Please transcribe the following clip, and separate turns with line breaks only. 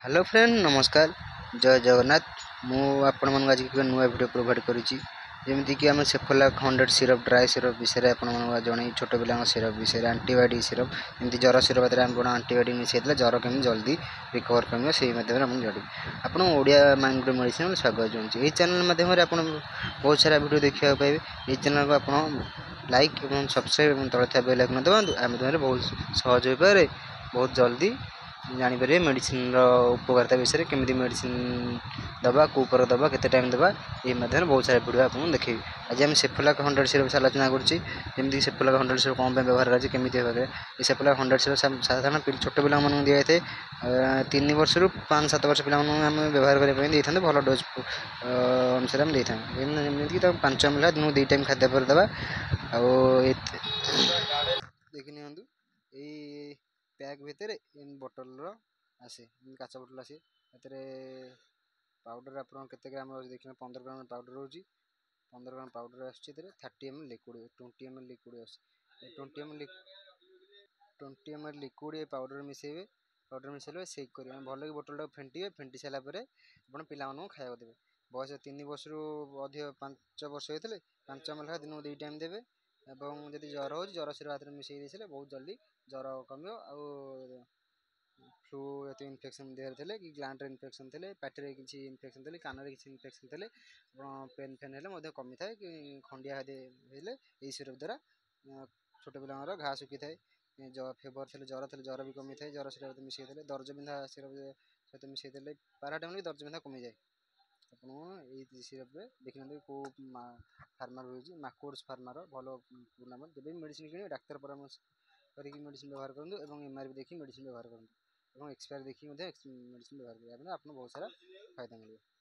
Hello friend नमस्कार जय जगन्नाथ मु आपण मन आज एक नुआ वीडियो प्रोवाइड करूची जेमती कि आम सेफोला 100 सिरप ड्राई सिरप विषय आपण मन जणई छोट पिला सिरप विषय आंटीबायोटिक सिरप एमती ज्वर सिरप आम बड़ा आंटीबायोटिक मिसाइला ज्वर केमी जल्दी रिकवर कम से जड़ी आप ओडिया माइंड मेडिसिन स्वागत चाहूँगी यही चैनल माध्यम आप बहुत सारा वीडियो देखा पाए ये चैनल को आप लाइक और सब्सक्राइब तले था बेल आइकन दबातु आम बहुत सहज हो पाए बहुत जल्दी जापर मेडिसिन उपकारिता विषय केमी मेडिसिन दबा कौपर दबा के टाइम दबा ये बहुत सारा वीडियो आपको देखी आज आम सेफोलाक 100 सिरप आलोचना करमी सेफोलाक 100 सिरप कौन व्यवहार करमी ये सेफोलाक 100 सिरप साधारण छोट पिला दी जाए 3 वर्ष रु 5-7 वर्ष पिला व्यवहार करते भल डोज अनुसार आम देती 5 ml दिन 2 टाइम खाद्य पर दबा देखी नि पैक भितर बोतल आसे काच बोतल आसे पाउडर आप ग्राम देखिए 15 ग्राम पाउडर रोचे 15 ग्राम पाउडर आस 30 ml लिक्विड 20 ml लिक्विड आस 20 ml लिक्विड पाउडर मिसेबे पाउडर मिसेले सेक करेंगे भल कि बोतल टाक फेंटे फेंटी सारापर आप पिला खाया देवे बयस 3 वर्ष रु अधिक 5 वर्ष होते 5 ml दिन 2 टाइम देवे एवं जब ज्वर हो ज्वर सिर मिसई देते बहुत जल्दी ज्वर कम फ्लू ये इनफेक्शन देह थे कि ग्लैंड इनफेक्शन थे पार्टी किसी इनफेक्शन थे कान किसी इनफेक्शन थे पेन फेन है कमी थाए कि खंडिया यही सिरप द्वारा छोट पिला घा सुखी थाए फेवर थे ज्वर ज्वर भी कमी थाए ज्वर सिरप मिसई दर्ज बिंधा सिरप सहित मिसई पाराटाइम भी दर्ज बिंधा कमी जाए आपको सिरप देखते कौ फार्मार रही माकोड्स फार्मार भल पुराना जब भी मेडिसिन कि डाक्तर परामर्श करके मेडिसिन व्यवहार करूँ और एमआरपी देखिए मेडिसिन व्यवहार करूँ और एक्सपायर देखिए मेडिसिन व्यवहार करेंगे आपको बहुत सारा फायदा मिले।